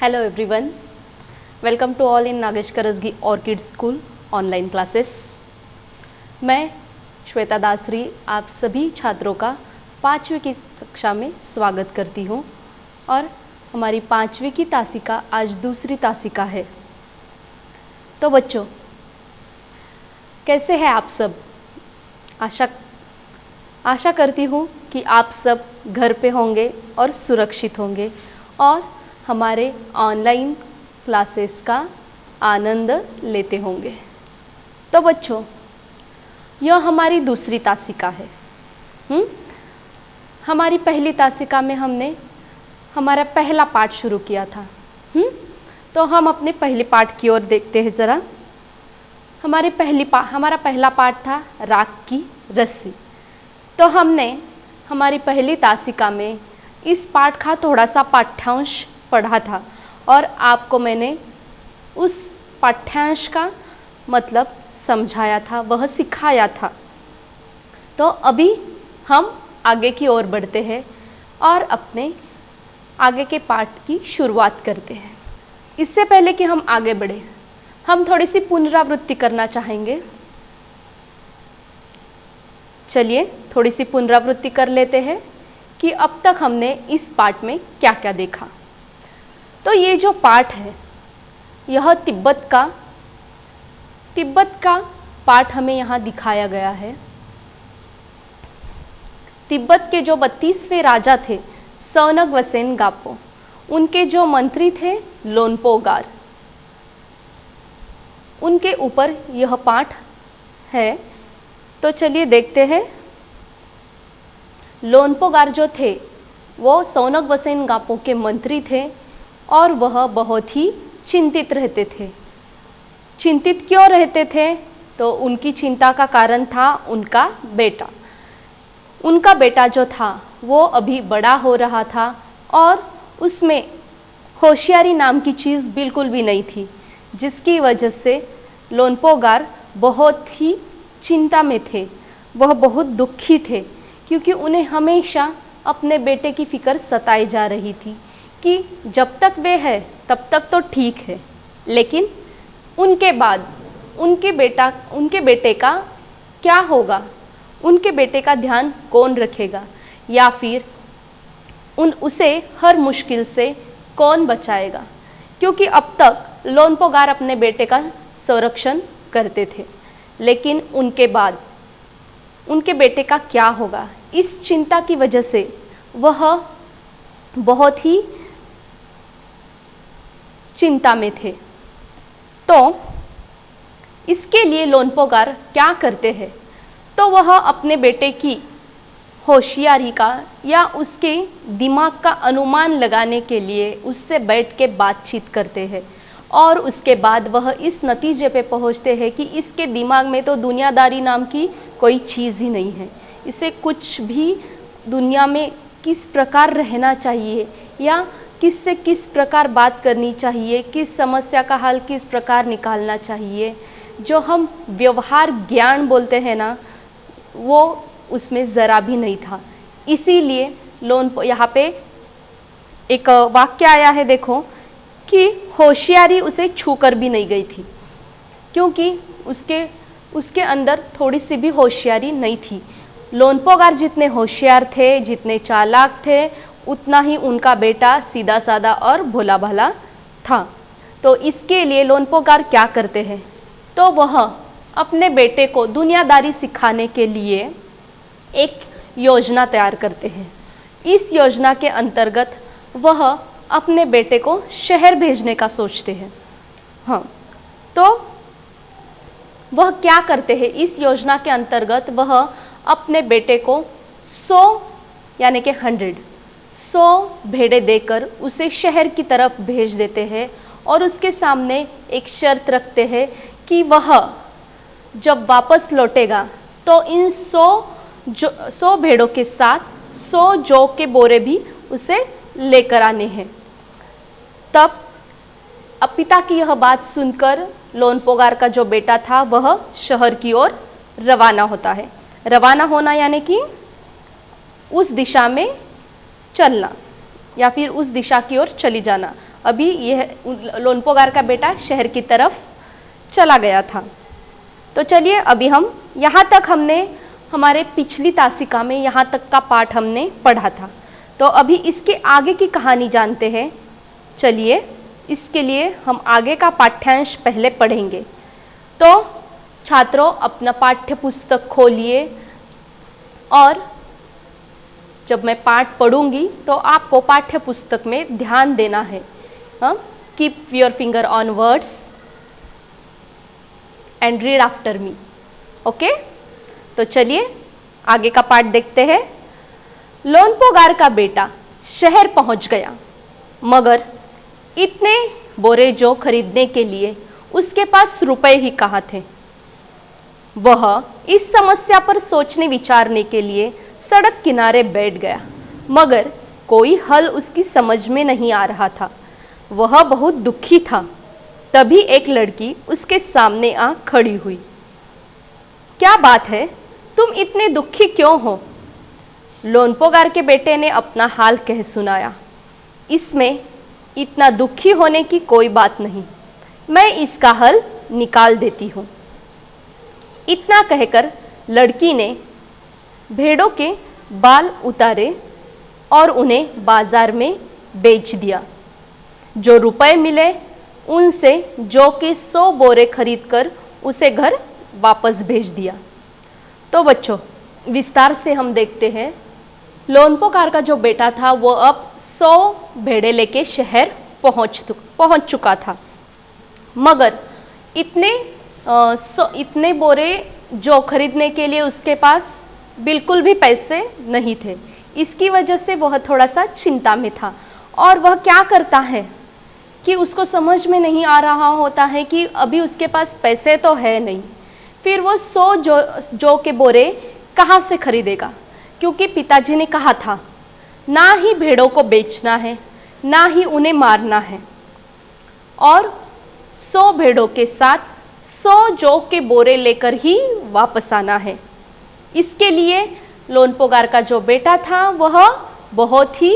Hello everyone, welcome to all in Nagesh Karasagi Orchid School online classes. मैं श्वेता दासरी आप सभी छात्रों का 5वीं की कक्षा में स्वागत करती हूँ और हमारी 5वीं की तासिका आज दूसरी तासिका है। तो बच्चों, कैसे हैं आप सब? आशा करती हूँ कि आप सब घर पे होंगे और सुरक्षित होंगे और हमारे ऑनलाइन क्लासेस का आनंद लेते होंगे। तो बच्चों, यह हमारी दूसरी तासिका है। हमारी पहली तासिका में हमने हमारा पहला पाठ शुरू किया था। तो हम अपने पहले पाठ की ओर देखते हैं ज़रा। हमारा पहला पाठ था राख की रस्सी। तो हमने हमारी पहली तासिका में इस पाठ का थोड़ा सा पाठ्यांश पढ़ा था और आपको मैंने उस पाठ्यांश का मतलब समझाया था, वह सिखाया था। तो अभी हम आगे की ओर बढ़ते हैं और अपने आगे के पाठ की शुरुआत करते हैं। इससे पहले कि हम आगे बढ़े, हम थोड़ी सी पुनरावृत्ति करना चाहेंगे। चलिए थोड़ी सी पुनरावृत्ति कर लेते हैं कि अब तक हमने इस पाठ में क्या क्या देखा। तो ये जो पाठ है, यह तिब्बत का पाठ हमें यहाँ दिखाया गया है। तिब्बत के जो 32वें राजा थे सौनग वसेन गापो, उनके जो मंत्री थे लोनपोगार, उनके ऊपर यह पाठ है। तो चलिए देखते हैं। लोनपोगार जो थे वो सौनग वसेन गापो के मंत्री थे और वह बहुत ही चिंतित रहते थे। चिंतित क्यों रहते थे? तो उनकी चिंता का कारण था उनका बेटा। उनका बेटा जो था वो अभी बड़ा हो रहा था और उसमें होशियारी नाम की चीज़ बिल्कुल भी नहीं थी, जिसकी वजह से लोनपोगार बहुत ही चिंता में थे। वह बहुत दुखी थे क्योंकि उन्हें हमेशा अपने बेटे की फिक्र सताई जा रही थी कि जब तक वे है तब तक तो ठीक है, लेकिन उनके बाद उनके बेटे का क्या होगा? उनके बेटे का ध्यान कौन रखेगा या फिर उसे हर मुश्किल से कौन बचाएगा? क्योंकि अब तक लोनपोगार अपने बेटे का संरक्षण करते थे, लेकिन उनके बाद उनके बेटे का क्या होगा? इस चिंता की वजह से वह बहुत ही चिंता में थे। तो इसके लिए लोनपोगार क्या करते हैं? तो वह अपने बेटे की होशियारी का या उसके दिमाग का अनुमान लगाने के लिए उससे बैठ के बातचीत करते हैं और उसके बाद वह इस नतीजे पे पहुंचते हैं कि इसके दिमाग में तो दुनियादारी नाम की कोई चीज़ ही नहीं है। इसे कुछ भी दुनिया में किस प्रकार रहना चाहिए या किससे किस प्रकार बात करनी चाहिए, किस समस्या का हल किस प्रकार निकालना चाहिए, जो हम व्यवहार ज्ञान बोलते हैं ना, वो उसमें ज़रा भी नहीं था। इसीलिए यहाँ पे एक वाक्य आया है, देखो, कि होशियारी उसे छूकर भी नहीं गई थी, क्योंकि उसके अंदर थोड़ी सी भी होशियारी नहीं थी। लोनपोगार जितने होशियार थे, जितने चालाक थे, उतना ही उनका बेटा सीधा साधा और भोला भाला था। तो इसके लिए लोनपोगार क्या करते हैं? तो वह अपने बेटे को दुनियादारी सिखाने के लिए एक योजना तैयार करते हैं। इस योजना के अंतर्गत वह अपने बेटे को शहर भेजने का सोचते हैं। तो वह क्या करते हैं? इस योजना के अंतर्गत वह अपने बेटे को 100 यानी कि 100 भेड़ें देकर उसे शहर की तरफ भेज देते हैं और उसके सामने एक शर्त रखते हैं कि वह जब वापस लौटेगा तो इन 100 भेड़ों के साथ 100 जौ के बोरे भी उसे लेकर आने हैं। तब अब पिता की यह बात सुनकर लोनपोगार का जो बेटा था वह शहर की ओर रवाना होता है। रवाना होना यानी कि उस दिशा में चलना या फिर उस दिशा की ओर चली जाना। अभी यह लोनपोगार का बेटा शहर की तरफ चला गया था। तो चलिए अभी हम यहाँ तक हमने हमारे पिछली तासिका में यहाँ तक का पाठ हमने पढ़ा था। तो अभी इसके आगे की कहानी जानते हैं। चलिए इसके लिए हम आगे का पाठ्यांश पहले पढ़ेंगे। तो छात्रों अपना पाठ्य पुस्तक खोलिए और जब मैं पाठ पढ़ूंगी तो आपको पाठ्य पुस्तक में ध्यान देना है। Keep your finger on words and read after me. Okay, तो चलिए आगे का पाठ देखते हैं। लोनपोगार का बेटा शहर पहुंच गया, मगर इतने बोरे जो खरीदने के लिए उसके पास रुपए ही कहाँ थे। वह इस समस्या पर सोचने विचारने के लिए सड़क किनारे बैठ गया, मगर कोई हल उसकी समझ में नहीं आ रहा था। वह बहुत दुखी था। तभी एक लड़की उसके सामने आ खड़ी हुई। क्या बात है, तुम इतने दुखी क्यों हो? लोनपोगार के बेटे ने अपना हाल कह सुनाया। इसमें इतना दुखी होने की कोई बात नहीं, मैं इसका हल निकाल देती हूँ। इतना कहकर लड़की ने भेड़ों के बाल उतारे और उन्हें बाजार में बेच दिया। जो रुपए मिले उनसे जौ के 100 बोरे खरीदकर उसे घर वापस भेज दिया। तो बच्चों विस्तार से हम देखते हैं, लोनपोगार का जो बेटा था वो अब 100 भेड़े लेके शहर पहुंच चुका था, मगर इतने बोरे जौ खरीदने के लिए उसके पास बिल्कुल भी पैसे नहीं थे। इसकी वजह से वह थोड़ा सा चिंता में था और वह क्या करता है कि उसको समझ में नहीं आ रहा होता है कि अभी उसके पास पैसे तो है नहीं, फिर वो 100 जौ के बोरे कहाँ से खरीदेगा, क्योंकि पिताजी ने कहा था ना ही भेड़ों को बेचना है ना ही उन्हें मारना है, और 100 भेड़ों के साथ 100 जौ के बोरे लेकर ही वापस आना है। इसके लिए लोनपोगार का जो बेटा था वह बहुत ही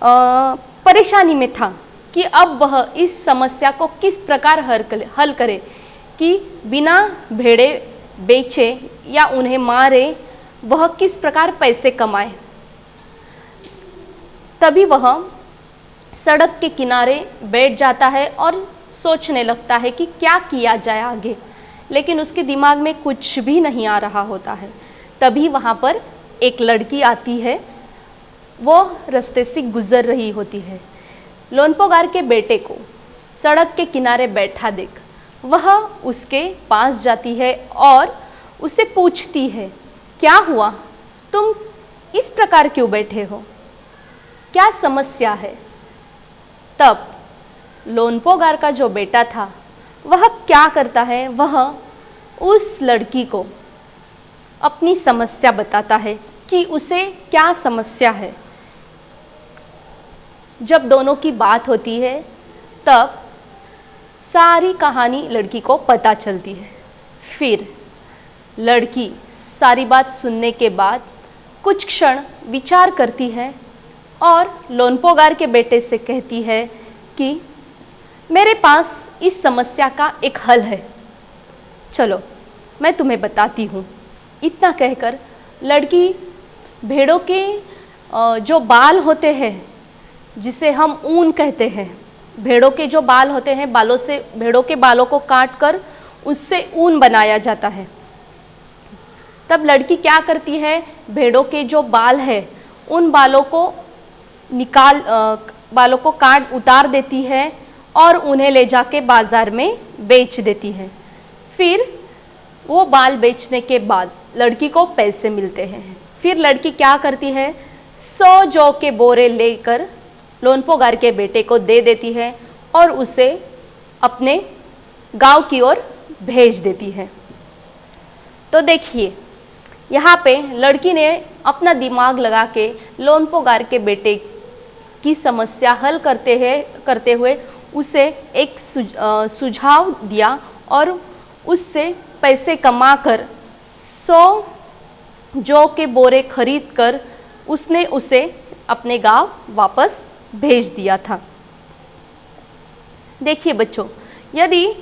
परेशानी में था कि अब वह इस समस्या को किस प्रकार हल करे कि बिना भेड़े बेचे या उन्हें मारे वह किस प्रकार पैसे कमाए। तभी वह सड़क के किनारे बैठ जाता है और सोचने लगता है कि क्या किया जाए आगे, लेकिन उसके दिमाग में कुछ भी नहीं आ रहा होता है। तभी वहाँ पर एक लड़की आती है, वो रास्ते से गुजर रही होती है। लोनपोगार के बेटे को सड़क के किनारे बैठा देख वह उसके पास जाती है और उसे पूछती है, क्या हुआ, तुम इस प्रकार क्यों बैठे हो, क्या समस्या है? तब लोनपोगार का जो बेटा था वह क्या करता है, वह उस लड़की को अपनी समस्या बताता है कि उसे क्या समस्या है। जब दोनों की बात होती है तब सारी कहानी लड़की को पता चलती है। फिर लड़की सारी बात सुनने के बाद कुछ क्षण विचार करती है और लोनपोगार के बेटे से कहती है कि मेरे पास इस समस्या का एक हल है, चलो मैं तुम्हें बताती हूँ। इतना कहकर लड़की भेड़ों के जो बाल होते हैं, जिसे हम ऊन कहते हैं, भेड़ों के जो बाल होते हैं, बालों से भेड़ों के बालों को काट कर उससे ऊन बनाया जाता है। तब लड़की क्या करती है, भेड़ों के जो बाल है उन बालों को काट उतार देती है और उन्हें ले जाके बाजार में बेच देती है। फिर वो बाल बेचने के बाद लड़की को पैसे मिलते हैं। फिर लड़की क्या करती है, 100 जौ के बोरे लेकर लोनपोगार के बेटे को दे देती है और उसे अपने गांव की ओर भेज देती है। तो देखिए यहाँ पे लड़की ने अपना दिमाग लगा के लोनपोगार के बेटे की समस्या हल करते हुए उसे एक सुझाव दिया और उससे पैसे कमाकर 100 जौ के बोरे खरीद कर उसने उसे अपने गांव वापस भेज दिया था। देखिए बच्चों, यदि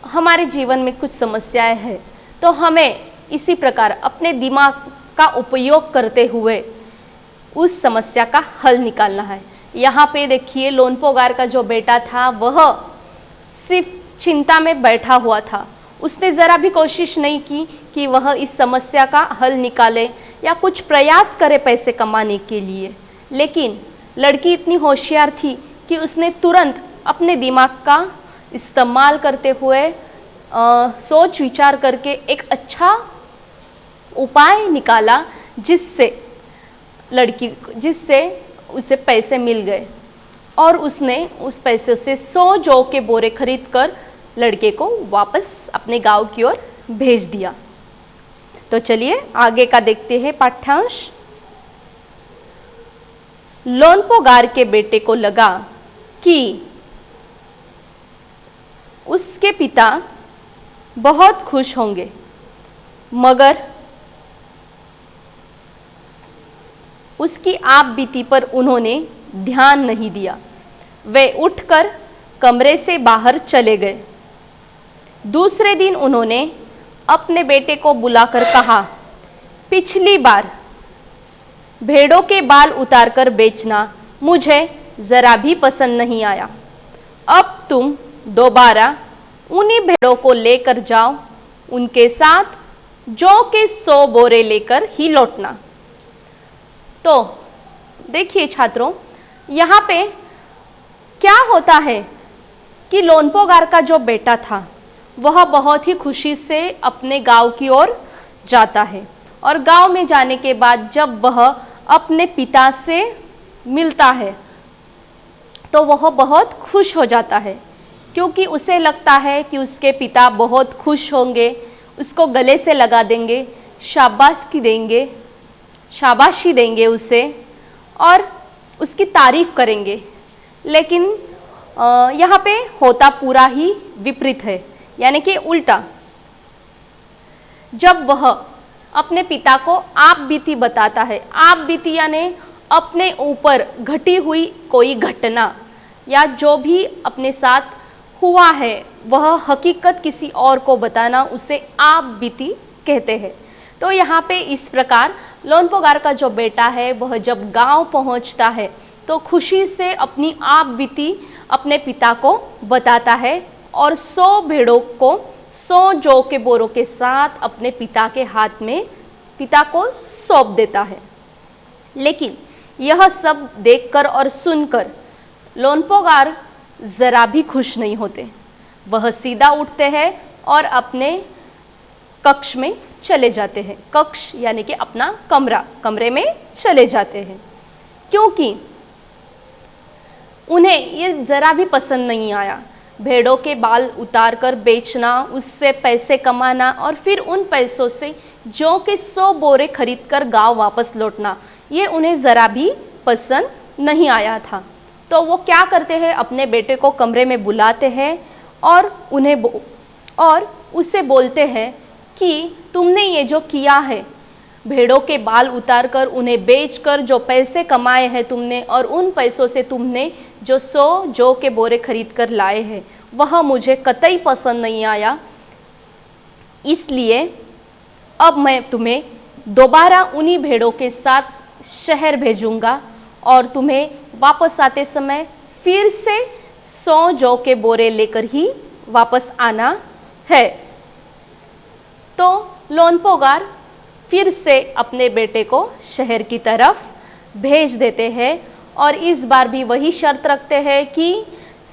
हमारे जीवन में कुछ समस्याएं हैं तो हमें इसी प्रकार अपने दिमाग का उपयोग करते हुए उस समस्या का हल निकालना है। यहाँ पे देखिए लोनपोगार का जो बेटा था वह सिर्फ चिंता में बैठा हुआ था। उसने ज़रा भी कोशिश नहीं की कि वह इस समस्या का हल निकाले या कुछ प्रयास करे पैसे कमाने के लिए। लेकिन लड़की इतनी होशियार थी कि उसने तुरंत अपने दिमाग का इस्तेमाल करते हुए सोच विचार करके एक अच्छा उपाय निकाला जिससे उसे पैसे मिल गए और उसने उस पैसे से 100 जौ के बोरे खरीद कर लड़के को वापस अपने गांव की ओर भेज दिया। तो चलिए आगे का देखते हैं पाठ्यांश। लोनपोगार के बेटे को लगा कि उसके पिता बहुत खुश होंगे, मगर उसकी आप बीती पर उन्होंने ध्यान नहीं दिया। वे उठकर कमरे से बाहर चले गए। दूसरे दिन उन्होंने अपने बेटे को बुलाकर कहा, पिछली बार भेड़ों के बाल उतारकर बेचना मुझे जरा भी पसंद नहीं आया। अब तुम दोबारा उन्हीं भेड़ों को लेकर जाओ, उनके साथ जौ के 100 बोरे लेकर ही लौटना। तो देखिए छात्रों, यहाँ पे क्या होता है कि लोनपोगार का जो बेटा था वह बहुत ही खुशी से अपने गांव की ओर जाता है और गांव में जाने के बाद जब वह अपने पिता से मिलता है तो वह बहुत खुश हो जाता है, क्योंकि उसे लगता है कि उसके पिता बहुत खुश होंगे, उसको गले से लगा देंगे, शाबाशी देंगे उसे और उसकी तारीफ करेंगे। लेकिन यहाँ पे होता पूरा ही विपरीत है, यानी कि उल्टा। जब वह अपने पिता को आप बीती बताता है, आप बीती यानी अपने ऊपर घटी हुई कोई घटना या जो भी अपने साथ हुआ है वह हकीकत किसी और को बताना, उसे आप बीती कहते हैं। तो यहाँ पे इस प्रकार लोनपोगार का जो बेटा है वह जब गांव पहुँचता है तो खुशी से अपनी आप बीती अपने पिता को बताता है और 100 भेड़ों को 100 जौ के बोरों के साथ अपने पिता के हाथ में पिता को सौंप देता है। लेकिन यह सब देखकर और सुनकर लोनपोगार जरा भी खुश नहीं होते। वह सीधा उठते हैं और अपने कक्ष में चले जाते हैं। कक्ष यानी कि अपना कमरे में चले जाते हैं, क्योंकि उन्हें ये जरा भी पसंद नहीं आया। भेड़ों के बाल उतार कर बेचना, उससे पैसे कमाना और फिर उन पैसों से जौ के 100 बोरे खरीद कर गाँव वापस लौटना, ये उन्हें ज़रा भी पसंद नहीं आया था। तो वो क्या करते हैं, अपने बेटे को कमरे में बुलाते हैं और उससे बोलते हैं कि तुमने ये जो किया है, भेड़ों के बाल उतारकर उन्हें बेचकर जो पैसे कमाए हैं तुमने और उन पैसों से तुमने जो 100 जौ के बोरे खरीद कर लाए हैं, वह मुझे कतई पसंद नहीं आया। इसलिए अब मैं तुम्हें दोबारा उन्हीं भेड़ों के साथ शहर भेजूंगा और तुम्हें वापस आते समय फिर से 100 जौ के बोरे लेकर ही वापस आना है। तो लोनपोगार फिर से अपने बेटे को शहर की तरफ भेज देते हैं और इस बार भी वही शर्त रखते हैं कि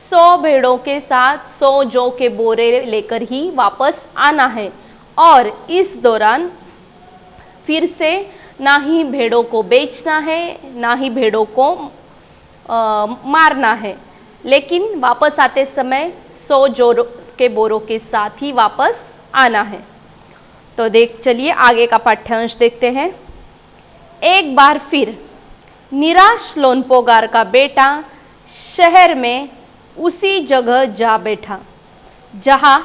100 भेड़ों के साथ 100 जौ के बोरे लेकर ही वापस आना है और इस दौरान फिर से ना ही भेड़ों को बेचना है, ना ही भेड़ों को मारना है, लेकिन वापस आते समय 100 जौ के बोरों के साथ ही वापस आना है। तो चलिए आगे का पाठ्यांश देखते हैं। एक बार फिर निराश लोनपोगार का बेटा शहर में उसी जगह जा बैठा जहां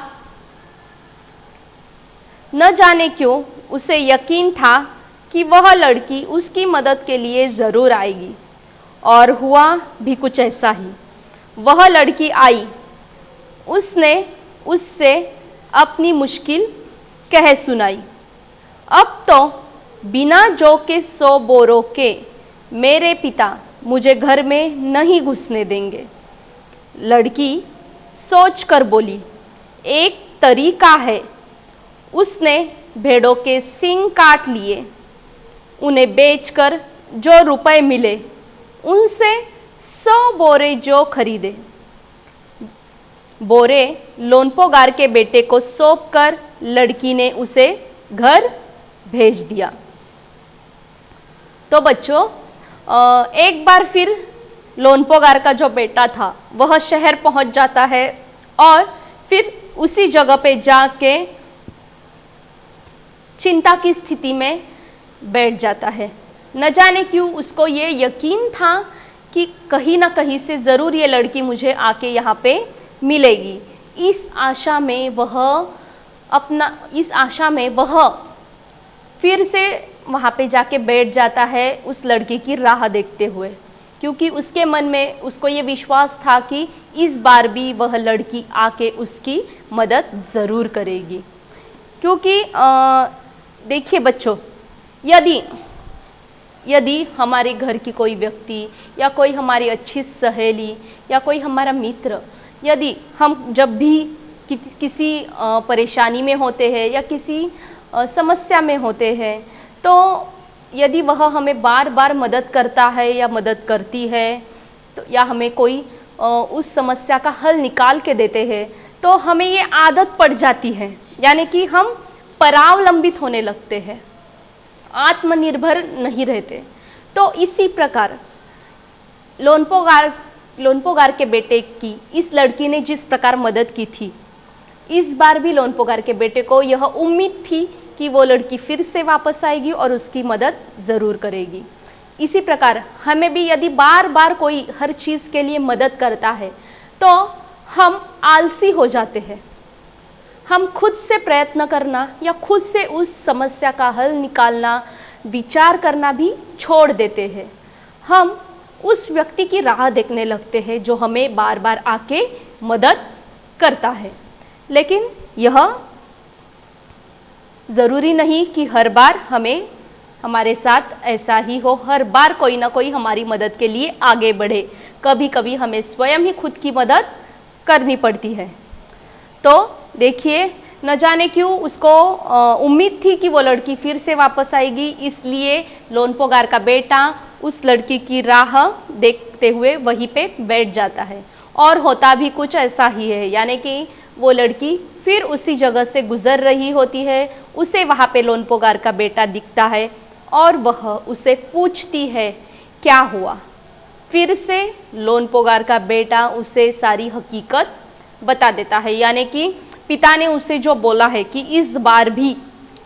न जाने क्यों उसे यकीन था कि वह लड़की उसकी मदद के लिए ज़रूर आएगी, और हुआ भी कुछ ऐसा ही। वह लड़की आई उसने उससे अपनी मुश्किल कह सुनाई। अब तो बिना जौ के 100 बोरों के मेरे पिता मुझे घर में नहीं घुसने देंगे। लड़की सोच कर बोली, एक तरीका है। उसने भेड़ों के सींग काट लिए, उन्हें बेचकर जो रुपए मिले उनसे 100 बोरे जौ खरीदे। बोरे लोनपोगार के बेटे को सौंपकर लड़की ने उसे घर भेज दिया। तो बच्चों, एक बार फिर लोनपोगार का जो बेटा था वह शहर पहुंच जाता है और फिर उसी जगह पे जाके चिंता की स्थिति में बैठ जाता है। न जाने क्यों उसको ये यकीन था कि कहीं ना कहीं से ज़रूर ये लड़की मुझे आके यहाँ पे मिलेगी। इस आशा में वह फिर से वहाँ पे जाके बैठ जाता है उस लड़की की राह देखते हुए, क्योंकि उसके मन में उसको ये विश्वास था कि इस बार भी वह लड़की आके उसकी मदद ज़रूर करेगी। क्योंकि देखिए बच्चों, यदि हमारे घर की कोई व्यक्ति या कोई हमारी अच्छी सहेली या कोई हमारा मित्र, यदि हम जब भी किसी परेशानी में होते हैं या किसी समस्या में होते हैं, तो यदि वह हमें बार बार मदद करता है या मदद करती है, तो या हमें कोई उस समस्या का हल निकाल के देते हैं, तो हमें ये आदत पड़ जाती है, यानी कि हम परावलंबित होने लगते हैं, आत्मनिर्भर नहीं रहते। तो इसी प्रकार लोनपोगार के बेटे की इस लड़की ने जिस प्रकार मदद की थी, इस बार भी लोनपोगार के बेटे को यह उम्मीद थी कि वो लड़की फिर से वापस आएगी और उसकी मदद ज़रूर करेगी। इसी प्रकार हमें भी यदि बार बार कोई हर चीज़ के लिए मदद करता है तो हम आलसी हो जाते हैं। हम खुद से प्रयत्न करना या खुद से उस समस्या का हल निकालना, विचार करना भी छोड़ देते हैं। हम उस व्यक्ति की राह देखने लगते हैं जो हमें बार बार आके मदद करता है। लेकिन यह ज़रूरी नहीं कि हर बार हमारे साथ ऐसा ही हो, हर बार कोई ना कोई हमारी मदद के लिए आगे बढ़े। कभी कभी हमें स्वयं ही खुद की मदद करनी पड़ती है। तो देखिए, न जाने क्यों उसको उम्मीद थी कि वो लड़की फिर से वापस आएगी, इसलिए लोनपोगार का बेटा उस लड़की की राह देखते हुए वहीं पे बैठ जाता है। और होता भी कुछ ऐसा ही है, यानी कि वो लड़की फिर उसी जगह से गुजर रही होती है, उसे वहाँ पे लोनपोगार का बेटा दिखता है और वह उसे पूछती है क्या हुआ। फिर से लोनपोगार का बेटा उसे सारी हकीकत बता देता है, यानी कि पिता ने उसे जो बोला है कि इस बार भी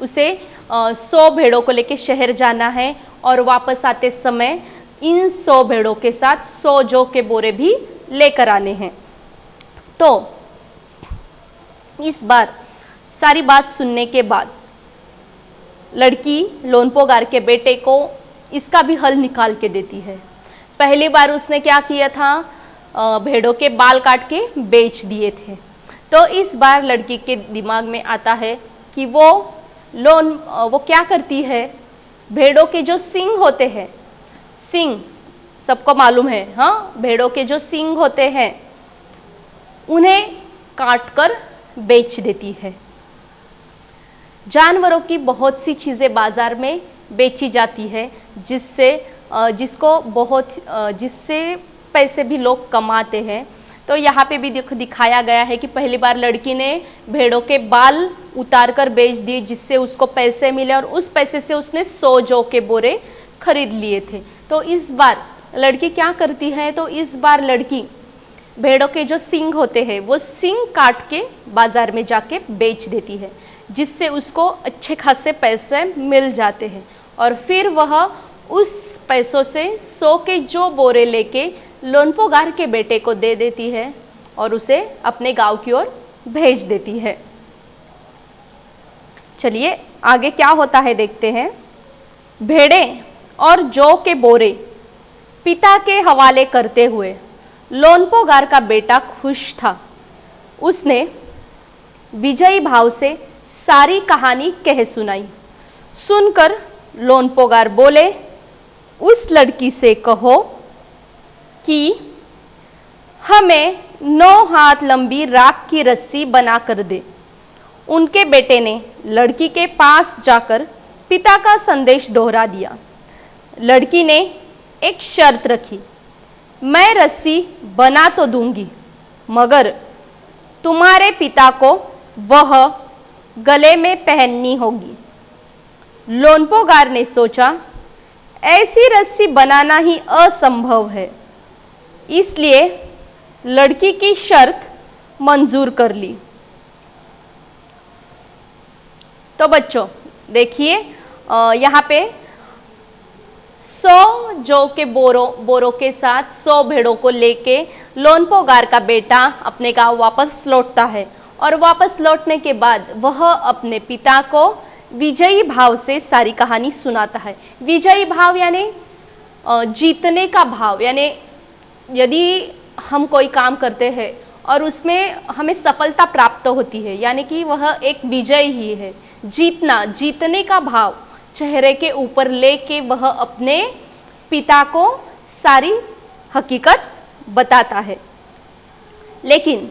उसे 100 भेड़ों को लेकर शहर जाना है और वापस आते समय इन 100 भेड़ों के साथ 100 जौ के बोरे भी लेकर आने हैं। तो इस बार सारी बात सुनने के बाद लड़की लोनपोगार के बेटे को इसका भी हल निकाल के देती है। पहली बार उसने क्या किया था, भेड़ों के बाल काट के बेच दिए थे। तो इस बार लड़की के दिमाग में आता है कि वो क्या करती है, भेड़ों के जो सींग होते हैं, सींग सबको मालूम है, हाँ, भेड़ों के जो सींग होते हैं उन्हें काट कर बेच देती है। जानवरों की बहुत सी चीज़ें बाज़ार में बेची जाती है जिससे पैसे भी लोग कमाते हैं। तो यहाँ पे भी दिखाया गया है कि पहली बार लड़की ने भेड़ों के बाल उतार कर बेच दिए जिससे उसको पैसे मिले और उस पैसे से उसने 100 जौ के बोरे खरीद लिए थे। तो इस बार लड़की क्या करती है, तो इस बार लड़की भेड़ों के जो सींग होते हैं वो सींग काट के बाज़ार में जाके बेच देती है, जिससे उसको अच्छे खासे पैसे मिल जाते हैं। और फिर वह उस पैसों से 100 के जो बोरे लेके लोनपोगार के बेटे को दे देती है और उसे अपने गांव की ओर भेज देती है। चलिए आगे क्या होता है देखते हैं। भेड़ें और जौ के बोरे पिता के हवाले करते हुए लोनपोगार का बेटा खुश था। उसने विजयी भाव से सारी कहानी कह सुनाई। सुनकर लोनपोगार बोले, उस लड़की से कहो कि हमें 9 हाथ लंबी राख की रस्सी बना कर दे। उनके बेटे ने लड़की के पास जाकर पिता का संदेश दोहरा दिया। लड़की ने एक शर्त रखी, मैं रस्सी बना तो दूंगी, मगर तुम्हारे पिता को वह गले में पहननी होगी। लोनपोगार ने सोचा, ऐसी रस्सी बनाना ही असंभव है, इसलिए लड़की की शर्त मंजूर कर ली। तो बच्चों देखिए, यहाँ पे 100 जौ के बोरों के साथ 100 भेड़ों को लेके लोनपोगार का बेटा अपने गांव वापस लौटता है, और वापस लौटने के बाद वह अपने पिता को विजयी भाव से सारी कहानी सुनाता है। विजयी भाव यानी जीतने का भाव, यानी यदि हम कोई काम करते हैं और उसमें हमें सफलता प्राप्त होती है, यानी कि वह एक विजय ही है। जीतना, जीतने का भाव चेहरे के ऊपर लेके वह अपने पिता को सारी हकीकत बताता है। लेकिन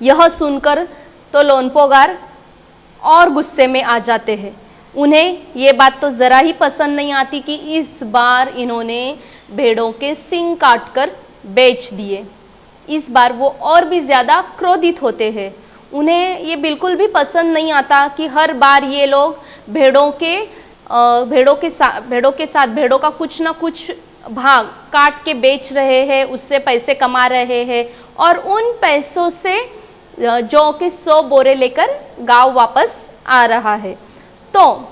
यह सुनकर तो लोनपोगार और गुस्से में आ जाते हैं। उन्हें ये बात तो ज़रा ही पसंद नहीं आती कि इस बार इन्होंने भेड़ों के सींग काटकर बेच दिए। इस बार वो और भी ज़्यादा क्रोधित होते हैं। उन्हें ये बिल्कुल भी पसंद नहीं आता कि हर बार ये लोग भेड़ों के साथ भेड़ों का कुछ ना कुछ भाग काट के बेच रहे हैं, उससे पैसे कमा रहे हैं, और उन पैसों से जौ के 100 बोरे लेकर गांव वापस आ रहा है। तो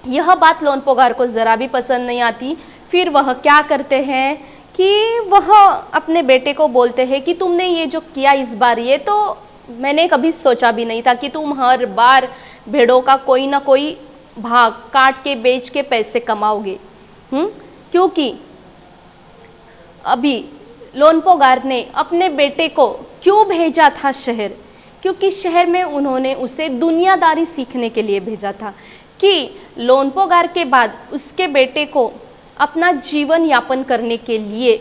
यह बात लोनपोगार को ज़रा भी पसंद नहीं आती। फिर वह क्या करते हैं कि वह अपने बेटे को बोलते हैं कि तुमने ये जो किया इस बार, ये तो मैंने कभी सोचा भी नहीं था कि तुम हर बार भेड़ों का कोई ना कोई भाग काट के बेच के पैसे कमाओगे। क्योंकि अभी लोनपोगार ने अपने बेटे को क्यों भेजा था शहर, क्योंकि शहर में उन्होंने उसे दुनियादारी सीखने के लिए भेजा था कि लोनपोगार के बाद उसके बेटे को अपना जीवन यापन करने के लिए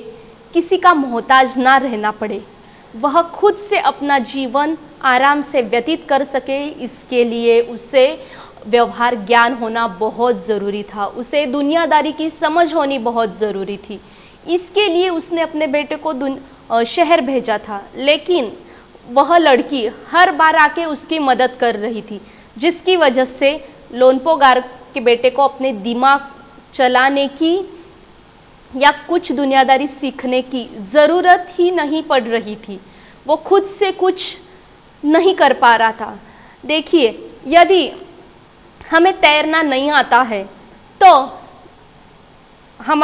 किसी का मोहताज ना रहना पड़े, वह खुद से अपना जीवन आराम से व्यतीत कर सके। इसके लिए उसे व्यवहार ज्ञान होना बहुत ज़रूरी था, उसे दुनियादारी की समझ होनी बहुत ज़रूरी थी। इसके लिए उसने अपने बेटे को शहर भेजा था। लेकिन वह लड़की हर बार आके उसकी मदद कर रही थी, जिसकी वजह से लोनपोगार के बेटे को अपने दिमाग चलाने की या कुछ दुनियादारी सीखने की ज़रूरत ही नहीं पड़ रही थी। वो खुद से कुछ नहीं कर पा रहा था। देखिए, यदि हमें तैरना नहीं आता है तो हम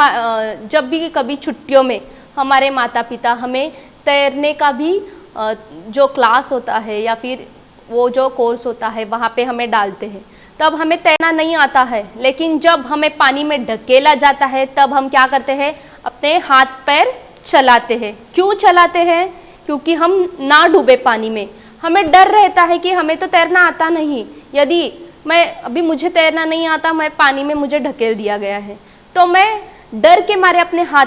जब भी कभी छुट्टियों में हमारे माता पिता हमें तैरने का भी जो क्लास होता है या फिर वो जो कोर्स होता है वहाँ पे हमें डालते हैं, तब हमें तैरना नहीं आता है। लेकिन जब हमें पानी में ढकेला जाता है तब हम क्या करते हैं, अपने हाथ पैर चलाते हैं। क्यों चलाते हैं? क्योंकि हम ना डूबे पानी में। हमें डर रहता है कि हमें तो तैरना आता नहीं, यदि अभी मुझे तैरना नहीं आता, मैं पानी में मुझे ढकेल दिया गया है, तो मैं डर के मारे अपने हाथ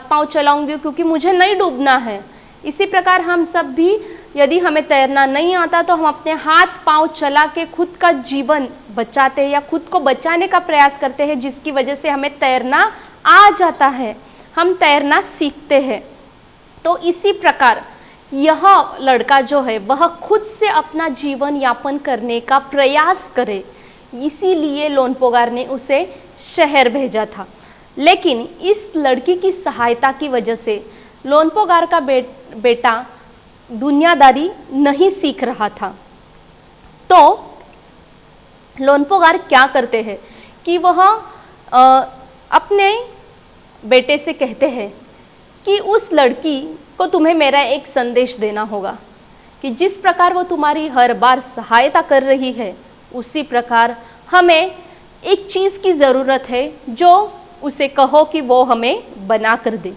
पांव चलाऊंगी क्योंकि मुझे नहीं डूबना है। इसी प्रकार हम सब भी, यदि हमें तैरना नहीं आता तो हम अपने हाथ पांव चला के खुद का जीवन बचाते हैं या खुद को बचाने का प्रयास करते हैं, जिसकी वजह से हमें तैरना आ जाता है, हम तैरना सीखते हैं। तो इसी प्रकार यह लड़का जो है वह खुद से अपना जीवन यापन करने का प्रयास करे, इसीलिए लोनपोगार ने उसे शहर भेजा था। लेकिन इस लड़की की सहायता की वजह से लोनपोगार का बेटा दुनियादारी नहीं सीख रहा था। तो लोनपोगार क्या करते हैं कि वह अपने बेटे से कहते हैं कि उस लड़की को तुम्हें मेरा एक संदेश देना होगा कि जिस प्रकार वो तुम्हारी हर बार सहायता कर रही है, उसी प्रकार हमें एक चीज़ की ज़रूरत है जो उसे कहो कि वो हमें बना कर दे।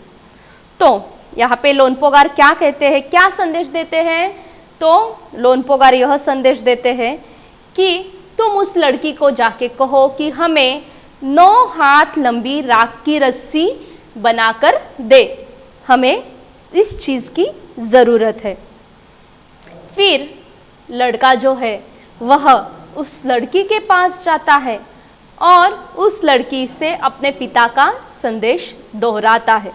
तो यहाँ पे लोनपोगार क्या कहते हैं, क्या संदेश देते हैं तो लोनपोगार यह संदेश देते हैं कि तुम उस लड़की को जाके कहो कि हमें 9 हाथ लंबी राख की रस्सी बनाकर दे, हमें इस चीज की जरूरत है। फिर लड़का जो है वह उस लड़की के पास जाता है और उस लड़की से अपने पिता का संदेश दोहराता है।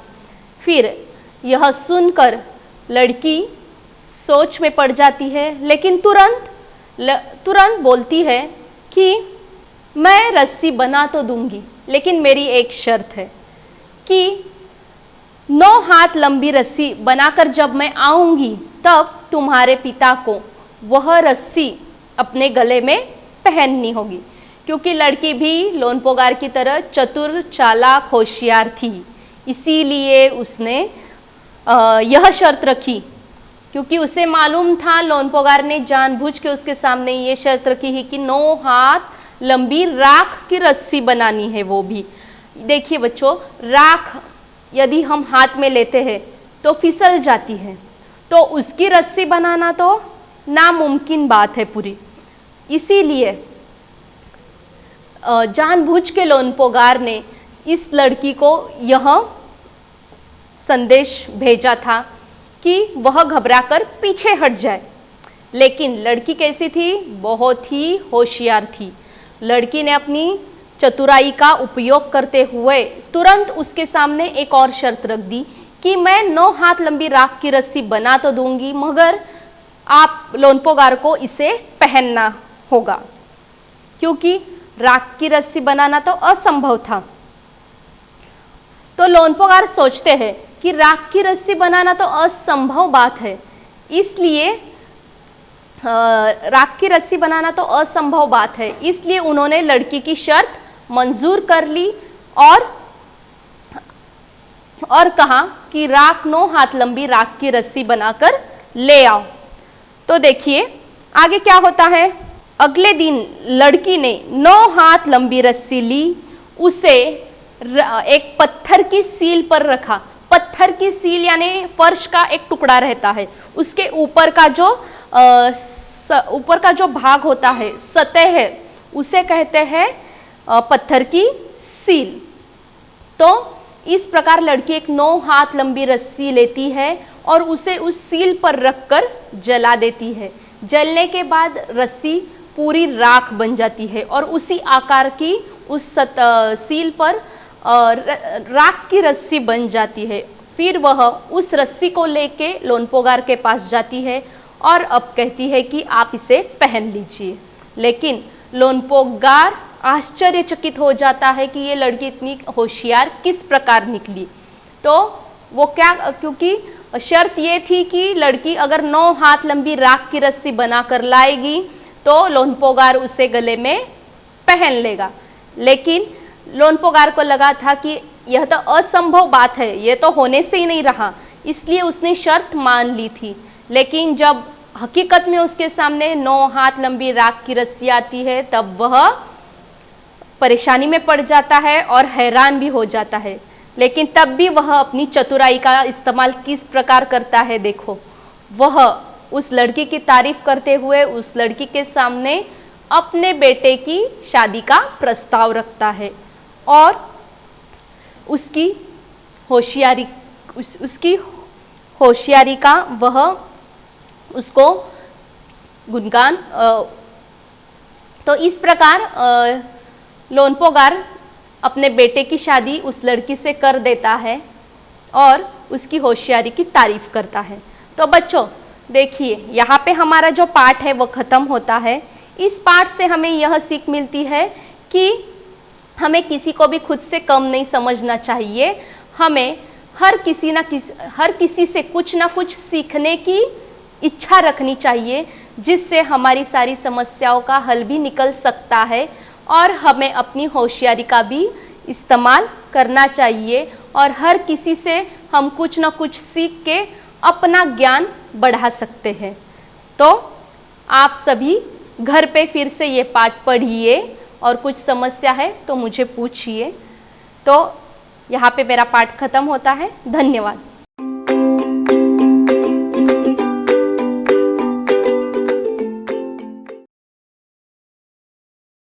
फिर यह सुनकर लड़की सोच में पड़ जाती है, लेकिन तुरंत बोलती है कि मैं रस्सी बना तो दूंगी, लेकिन मेरी एक शर्त है कि 9 हाथ लंबी रस्सी बनाकर जब मैं आऊंगी तब तुम्हारे पिता को वह रस्सी अपने गले में पहननी होगी। क्योंकि लड़की भी लोनपोगार की तरह चतुर, चालाक, होशियार थी, इसीलिए उसने यह शर्त रखी, क्योंकि उसे मालूम था लोनपोगार ने जानबूझ के उसके सामने ये शर्त रखी है कि 9 हाथ लंबी राख की रस्सी बनानी है। वो भी देखिए बच्चों, राख यदि हम हाथ में लेते हैं तो फिसल जाती है, तो उसकी रस्सी बनाना तो नामुमकिन बात है पूरी। इसीलिए जानबूझ के लोनपोगार ने इस लड़की को यह संदेश भेजा था कि वह घबराकर पीछे हट जाए। लेकिन लड़की कैसी थी? बहुत ही होशियार थी। लड़की ने अपनी चतुराई का उपयोग करते हुए तुरंत उसके सामने एक और शर्त रख दी कि मैं 9 हाथ लंबी राख की रस्सी बना तो दूंगी, मगर आप लोनपोगार को इसे पहनना होगा, क्योंकि राख की रस्सी बनाना तो असंभव था। तो लोनपोगार सोचते हैं कि राख की रस्सी बनाना तो असंभव बात है, इसलिए राख की रस्सी बनाना तो असंभव बात है, इसलिए उन्होंने लड़की की शर्त मंजूर कर ली और कहा कि 9 हाथ लंबी राख की रस्सी बनाकर ले आओ। तो देखिए आगे क्या होता है। अगले दिन लड़की ने 9 हाथ लंबी रस्सी ली, उसे एक पत्थर की सील पर रखा। पत्थर की सील यानी फर्श का एक टुकड़ा रहता है, उसके ऊपर का जो भाग होता है, सतह है, उसे कहते हैं पत्थर की सील। तो इस प्रकार लड़की एक 9 हाथ लंबी रस्सी लेती है और उसे उस सील पर रखकर जला देती है। जलने के बाद रस्सी पूरी राख बन जाती है और उसी आकार की उस सील पर राख की रस्सी बन जाती है। फिर वह उस रस्सी को लेके लोनपोगार के पास जाती है और अब कहती है कि आप इसे पहन लीजिए। लेकिन लोनपोगार आश्चर्यचकित हो जाता है कि ये लड़की इतनी होशियार किस प्रकार निकली। तो वो क्योंकि शर्त ये थी कि लड़की अगर 9 हाथ लंबी राख की रस्सी बनाकर लाएगी तो लोनपोगार उसे गले में पहन लेगा। लेकिन लोनपोगार को लगा था कि यह तो असंभव बात है, ये तो होने से ही नहीं रहा, इसलिए उसने शर्त मान ली थी। लेकिन जब हकीकत में उसके सामने 9 हाथ लंबी राख की रस्सी आती है तब वह परेशानी में पड़ जाता है और हैरान भी हो जाता है। लेकिन तब भी वह अपनी चतुराई का इस्तेमाल किस प्रकार करता है देखो। वह उस लड़की की तारीफ करते हुए उस लड़की के सामने अपने बेटे की शादी का प्रस्ताव रखता है और उसकी होशियारी का वह उसको गुणगान। तो इस प्रकार लोनपोगार अपने बेटे की शादी उस लड़की से कर देता है और उसकी होशियारी की तारीफ करता है। तो बच्चों देखिए, यहाँ पे हमारा जो पाठ है वो ख़त्म होता है। इस पाठ से हमें यह सीख मिलती है कि हमें किसी को भी खुद से कम नहीं समझना चाहिए। हमें हर किसी से कुछ ना कुछ सीखने की इच्छा रखनी चाहिए, जिससे हमारी सारी समस्याओं का हल भी निकल सकता है और हमें अपनी होशियारी का भी इस्तेमाल करना चाहिए और हर किसी से हम कुछ ना कुछ सीख के अपना ज्ञान बढ़ा सकते हैं। तो आप सभी घर पे फिर से ये पाठ पढ़िए और कुछ समस्या है तो मुझे पूछिए। तो यहाँ पे मेरा पाठ खत्म होता है। धन्यवाद।